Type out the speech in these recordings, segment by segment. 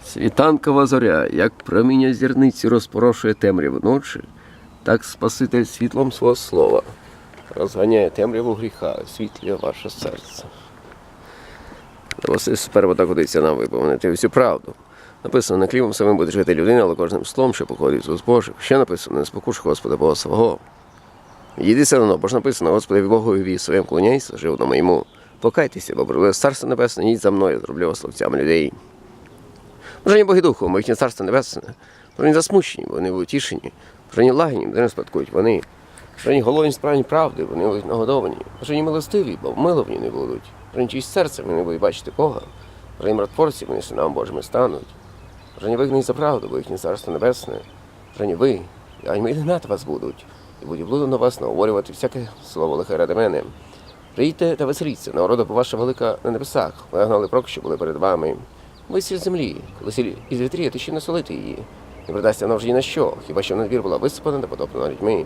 Світанкова зоря, як проміння зірниці розпорошує темряву ночі, так Спаситель світлом свого слова розганяє темряву гріха, освітлює ваше серце. Ось сперва так годиться нам виповнити всю правду. Написано, не хлібом самим буде жити людина, але кожним словом, що походить з уст Божих. Ще написано, не спокуш Господа Бога свого. Їди селено, бо ж написано, Господи Богові своєму клоняйся, живно моєму. Покайтеся, бо прибуде Царство Небесне, йдіть за мною, зроблю вас словцями людей. Божені Боги Духу, бо їхнє Царство Небесне. Божені засмучені, бо вони утішені. Божені лагідні, бо не спадкують вони. Божені голодні справні правди, вони будуть нагодовані. Божені милостиві, бо миловані не будуть. Божені чисть серцем, вони будуть бачити Бога. Божені миротворці, вони синам Божими стануть. Божені вигнані за правду, бо їхнє Царство Небесне. Божені ви, і ангели гнати вас будуть. І будуть блудом на вас наговорювати всяке слово лихе ради мене. Прийдьте та веселіться, народу по ваша велика на небесах. Ви гнали прок, що були перед вами. Ви сіль землі, коли сіль із вітрі, то ще насолити її. Не придасть вона вже ні на що, хіба що на двір була висипана та потоплена людьми.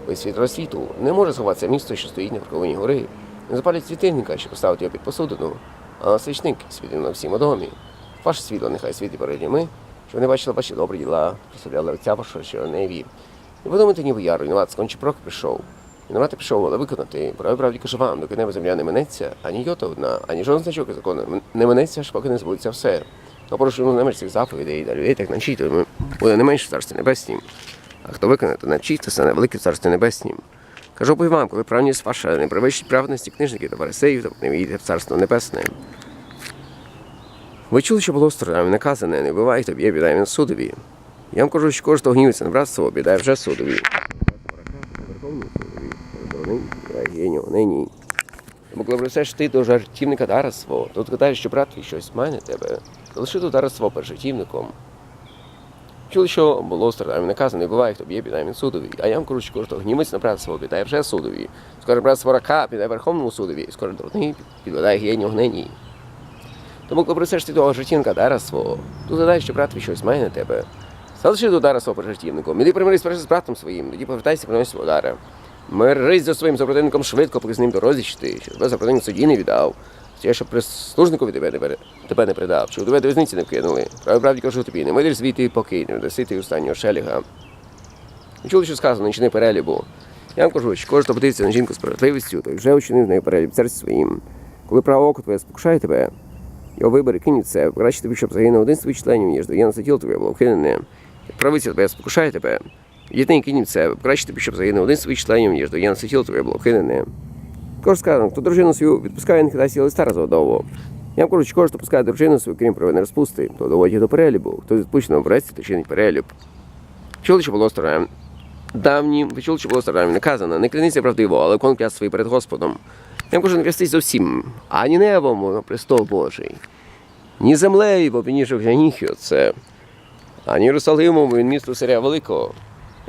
Ви світло світу, не може сховатися місто, що стоїть на верховині гори. Не запалять світильника, що поставити його під посудину, а свічник світив на всім домі. Ваше світло нехай світить перед людьми, щоб вони бачили ваші добрі діла, прославляли Отця вашого, що на небі. Не подумайте, ніби я руйнувати, сконче прок прийшов. Винувати пішов, але виконати. Правді кажу вам, доки небо земля не минеться, ані йота одна, ані жоден значок із закону не минеться, аж поки не збудеться все. Хто порушив намір цих заповідей, а людей так навчить, то буде не менше в Царстві Небеснім. А хто виконає, то навчить, то стане великим в Царстві Небеснім. Кажу бо й вам, коли правність ваша не перевищить праведності книжників та фарисеїв, то не війдете в Царство Небесне. Ви чули, що було сторонами наказане, не вбивай, то б'є, бідай він судові. Я вам кажу, що кожен, хто гнівиться на братство, бідає вже судові. Бо коли присеш ти до жартівника дара свого, то гадаєш, що брат твій щось має на тебе, то лиши до дара свого перед жартівником. Чули, що було сторонами наказано, не буває, хто б'є, бідає він судові. А я вам кажу, що кожен, хто гнівиться на брат свого, бідає вже судові. Скоро брат сворака, піде верховному судові, скоро дурний, підведає гієню гнені. Тому коли присеш ти до жартівника дара свого, то гадаєш, що брат твій щось має на тебе, залиши до дара свого перед жартівником. Іди примирись перше з братом своїм, тоді повертайся, принось свого дара. Мирись за своїм супротивником швидко, поки з ним дорозічти, щоб тебе супротивник судді не віддав, щоб прислужникові тебе не придав, щоб тебе до в'язниці не вкинули. Правді кажу тобі, не мидриш звідти поки не даси ти останнього шеліга. Чули, що сказано, не чини перелібу. Я вам кажу, що кожен, хто подивиться на жінку справедливістю, той вже учинив нею переліб в серці своїм. Коли праве око твоє спокушає тебе, його вибери, кинь від себе, краще тобі, щоб загинув один з твоїх членів, ніж доєнне тіло твоє було вкинене. Як правиця твоя спокушає тебе, єдиний кинь від себе, краще тобі, щоб загинув один з своїх членів, ніж доєнне тіло твоє було вкинене. Також сказано, хто дружину свою відпускає, не кидайся листа разодовго. Я вам кажу, що кожен, хто пускає дружину свою, крім провини розпусти, то доводить до перелібу. Хто відпущено в братстві, то чинить переліб. Чули, що було старим давнім, ви чули, що було старим наказано, не клянися правдиво, але виконуй клятву свої перед Господом. Я вам кажу, не клястись зовсім, ані небом на престол Божий, ні землею, бо підніжок гріхи оце, ані Єрусалимом, він місто царя великого.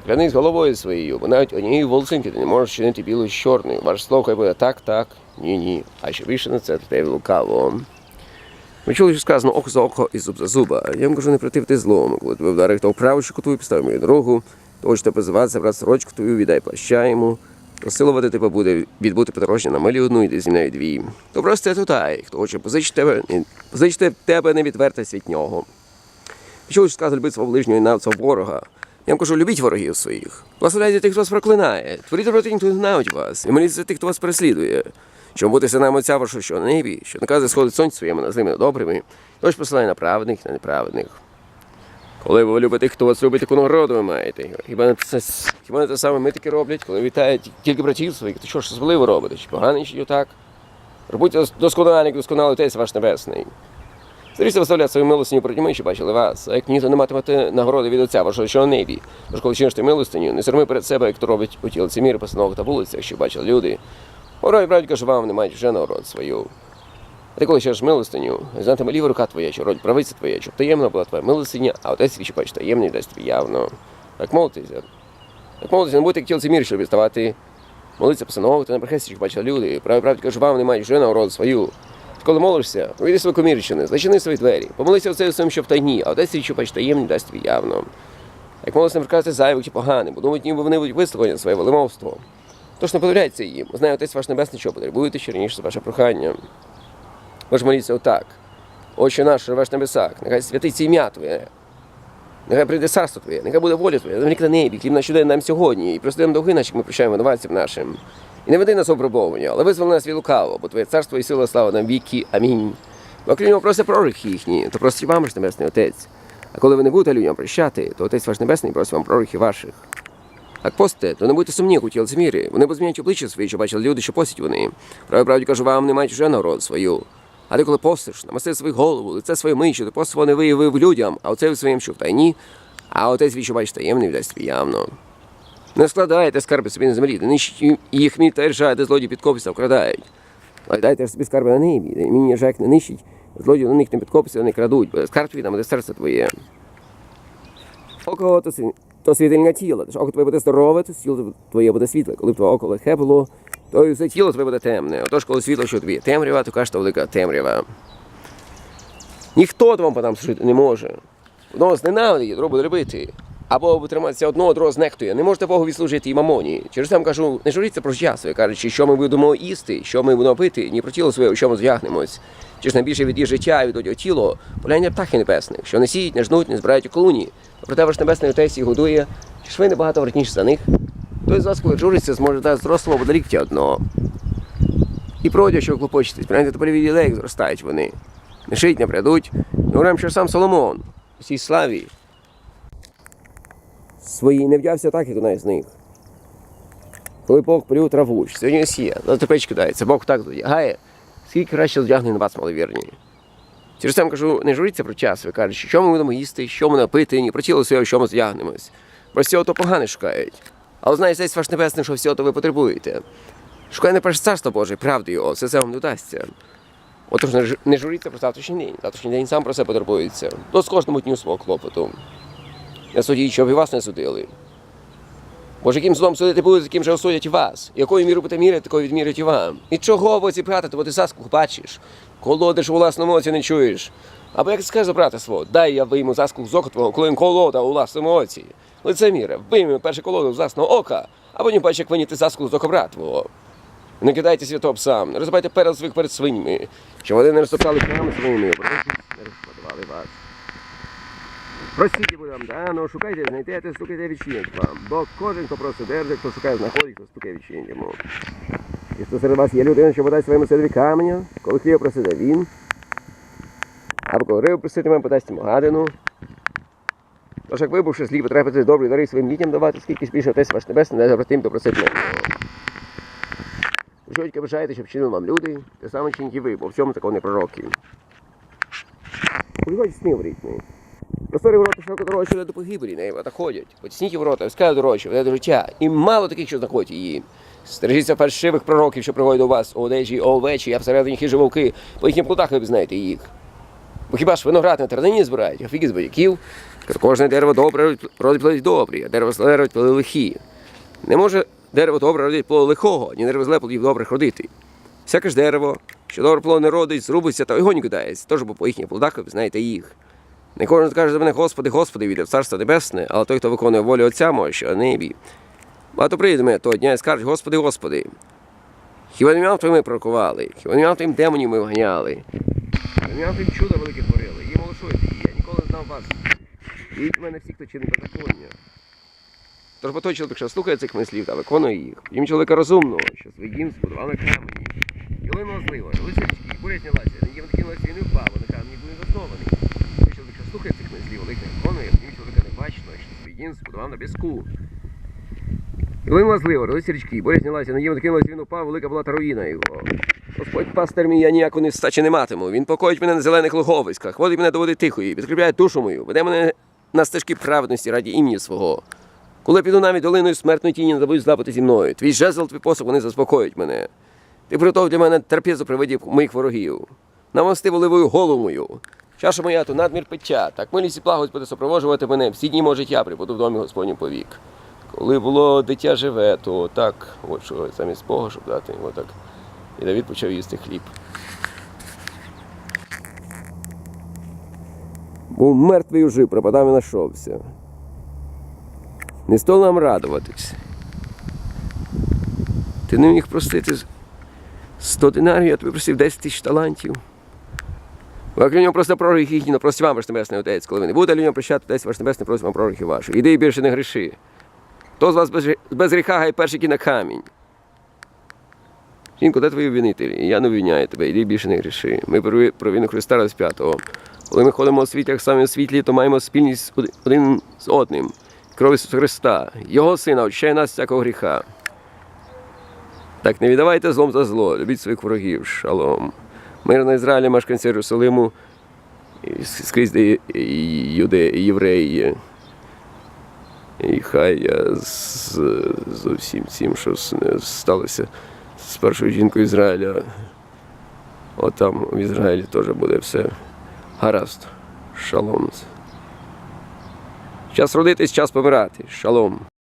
Клянись головою своєю, бо навіть однією волосинки ти не можеш чинити білу з чорною. Ваше слово хай буде так, так, ні. А що більше на це, то те лукаво. Ви чули, що сказано око за око і зуб за зуба. Я вам кажу, не противте злому. Коли тебе вдарив, хто вправу щоку твою, поставив мою дорогу, то хочете позиватися, брат сорочку твою, віддай плаща йому. Розсилувати тебе буде відбути подорожня на милі одну, йди зі мною дві. То просте тутай, хто хоче позичити тебе, не відвертайся від нього. Ви чули, що сказано, любити свого ближнього і навця ворога. Я вам кажу, любіть ворогів своїх. Благословляйте тих, хто вас проклинає. Творіть добро тим, хто ненавидить вас. І моліться за тих, хто вас переслідує. Щоб бути синами Отця вашого, що на небі, що наказує сходить сонце своєму на злими, на добрими, тож посилає на праведних і на неправедних. Коли ви любите тих, хто вас любить, таку нагороду ви маєте. Хіба не те саме ми таки роблять, коли вітають тільки братів своїх, то що ж особливо робите? Чи поганий, чи так? Робуйте досконалі, як досконалий Отець ваш Небесний. Старіться виставляти свою милостиню проти ми, що бачили вас, а як ніхто не матимете нагороди від Отця вашого, що на небі. Тож коли чиниш ти милостиню, не сорми перед себе, як то робить у ті лицеміри по станах та вулицях, що бачили люди. Порой, правді кажу вам, не мають вже нагороду свою. А ти коли чиниш милостиню, знатиме ліва рука твоя, що родить правиця твоя, щоб таємна була твоя милостиня, а Отець свій, що бачить таємний, дасть тобі явно. Так молитися, не будьте як ті лицеміри, щоб відставати. Молиться по станах та на прихесті, що бачили люди. Правді кажу вам, не мають вже нагороду свою. Коли молишся, увійди свої комірчини, зачини свої двері, помолися Отцеві своїм, що в тайні, а Отець свій, що бачить таємний, дасть тобі явно. Як молишся, не вказати зайвих чи поганих, бо думають, ніби вони будуть вислухані своє велимовство. Тож не подивляйся їм, знає Отець ваш Небесний, що потребуєте ще раніше за ваше прохання. Ви ж моліться отак. Отче наш, що живеш на небесах, нехай святиться ім'я Твоє. Нехай прийде царство Твоє, нехай буде воля Твоя, землі на небі, хліб наш щоденний нам сьогодні, і прости нам довги наші, як ми прощаємо винуватцям нашим. І не веди нас у випробовування, але визволи нас від лукавого, бо Твоє царство і сила, слава нам віки. Амінь. Бо крім нього просить пророк їхні, то прості вам, ж Небесний Отець. А коли ви не будете людям прощати, то Отець ваш Небесний просить вам пророків ваших. Як постите, то не будьте сумні, як у ті лицеміри. Вони позмінять обличчя свої, що бачили люди, що постять вони. Правді кажу вам, не мають уже народу свою. А ти коли постиш, намасти свою голову, лице своє мий, що ти поство не виявив людям, а оце в своїм, що в тайні, а Отець свій, що бачить таємний, віддасть тобі явно. Не складайте скарби собі на землі, де нищить їх мій та ржа, де злодії підкопися вкрадають. Але дайте собі скарби на небі, де мій ржак не нищить, злодії на них не підкопися, не крадуть, бо скарб твій там, де серце твоє. Око то світильня тіла, тож око твоє буде здорове, то тіло твоє буде світле. Коли б твоє око лихе було, то і все тіло твоє буде темне. Отож, коли світло, що тобі темрява, то кажеш, то велика темрява. Ніхто вам потім служити не може. Одного зненавидить, другого буде робити. Або триматися одного, другого знехтує. Не можете Богу відслужити і мамоні. Через це кажу, не журіться про життя своє, кажучи, що ми будемо їсти, що ми будемо пити, ні про тіло своє, у чому зв'ягнемось. Чи ж найбільше від їх життя і від одягу тіло, поляння птахи небесних, що не сіють, не жнуть, не збирають у колуні. Проте ваш небесний Отець їх годує, чи ж ви небагато вартніші за них? Той з вас, коли журиться, зможе дати зрослого буде ліктя одного. І про одяг, що клопочетесь, принаймні то поліві лілеї зростають вони. Не шить, не прядуть. Говоримо, що сам Соломон, у всій славі свої не вдявся так, як одна з них. Коли Бог полюв траву, що сьогодні сіє, на тепеч кидається, Бог так одягає, скільки краще одягне на вас, маловірні. Через це кажу, не журіться про час, ви кажете, що ми будемо їсти, що ми напити, ні про тіло своє, що ми одягнемось. Про всього то погане шукають. Але знає Отець ваш Небесний, що всього то ви потребуєте. Шукайте перше царство Боже, правди його, все це вам не дасться. Отож, не журіться про завтрашній день. Завтрашній день сам про себе потребується. То з кожному дню свого клопоту. Не судіть, щоб і вас не судили. Бо ж яким судом судити будуть, таким же осудять і вас. Якою міру будете міряти, такою відмірять і вам. І чого в оці брата, то ти заскух бачиш, колодиш у власному оці не чуєш. Або як скаже брата свого, дай я вийму заскух з ока твого, коли він колода у власному оці. Лицеміре, вийми перше колоду з власного ока, а потім бачиш, як виняти заскух з ока брата твого. Не кидайте святого псам, не розбайте перед своїх перед свинями, щоб вони не розтоптали храми своїми, бо не розпадували вас. Простіть будемо дано, шукайте, знайдете, стукайте, відчинять вам. Бо кожен, хто просто держить, хто шукає, знаходить, хто стукає, відчинять йому. І що серед вас є людина, що подасть своєму сидові каменя, коли хліб просиде він, або коли рибу проситиме, подасть йому гадину. Тож, як вибувши слід, потрапити добрі дари своїм дітям давати, скільки ж більше Отець ваш Небесний, не забратим, то просить мене. Що тільки бажаєте, щоб чинили вам люди, те саме чиніть і ви, бо в цьому закони пророків. Приходять сни в ритмі. Просторі ворота широко дорога, що веде до погибелі, не ворота ходять. Потісніті ворота, вискає дорога, що веде до життя. І мало таких, що знаходять її. Стережіться фальшивих пророків, що приходять до вас, одежі, овечі, а всередині хижі вовки. По їхнім плодах ви знаєте їх. Бо хіба ж виноград на тернині збирають, а фіги з бояків? Кожне дерево добре родить плоди добрі, а дерево зле родить плоди лихі. Не може дерево добре родить плоди лихого, ні дерево зле плодів добрих родити. Всяке ж дерево, що добре плоди не родить, зрубиться та й огонь кидається, тож бо по їхніх плодах ви знаєте їх. Не кожен скаже до мене, Господи, Господи, війде в Царство Небесне, але той, хто виконує волю Отця мого, що на небі. Багато прийде до мене того дня і скаже, Господи, Господи, хіба не ім'ям Твоїм ми пророкували, хіба не ім'ям Твоїм демонів ми вганяли, хіба не ім'ям Твоїм чуда велике творили, їм олишуєте її, я ніколи не знав вас. Ідіть в мене всі, хто чинить беззаконня. Тож бо той чоловік, що слухає цих мислів та виконує їх, їм чоловіка розумного, що свій дім збудував на камені. Ялину злива, лисички, і буря знялася, не їм кинулася і не впав, на камені був заснований. Той чоловік, що слухає цих мислів, великих виконує, їм чоловіка не бачно, що свій дім збудував на піску. Ялину злива, лисі річки, буря знялася, не їм кинулася, він упав, велика була та руїна його. Господь пастир мій, я ніякої нестачі не матиму, він покоїть мене на зелених луговиськах, водить мене до води тихої, підкріпляє душу мою, веде мене на стежки праведності раді імені свого. Коли піду навіть долиною смертної тіні, не забудь злапати зі мною. Твій жезл, твій посох, вони заспокоїть мене. Ти приготував для мене терпізу при виді моїх ворогів. Намасти воливою голову мою. Чаша моя, то надмір пиття. Так милість і благость буде супроводжувати мене всі дні мого життя, прибуду в домі Господнім повік. Коли було дитя живе, то так, от що замість Бога, щоб дати йому так. І Давид почав їсти хліб. Був мертвий ужив, пропадав і нашовся. Не стало нам радуватись. Ти не міг простити 100 динарів, я тобі просив 10 тисяч талантів. Бо як людям просто пророк їхні, но прості вам ваш Небесний Отець. Коли ви не будете людям прощати, Отець ваш Небесний просить вам пророків ваших. Іди і більше не гріши. Хто з вас без гріха, гай перший кіне камінь. Жінко, де твої обвинителі? Я не обвиняю тебе, іди більше не гріши. Ми про вину Христа розп'ятого. Коли ми ходимо у світі, як самі у світлі, то маємо спільність один з одним. Кров Ісуса Христа, Його Сина, очищає нас з всякого гріха. Так не віддавайте злом за зло, любіть своїх ворогів. Шалом. Мир на Ізраїлі, мешканці Єрусалиму, скрізь де юдеї, євреї. І хай з усім цим, що сталося з першою жінкою Ізраїля, от там в Ізраїлі теж буде все гаразд. Шалом. Час родитись, час помирати. Шалом.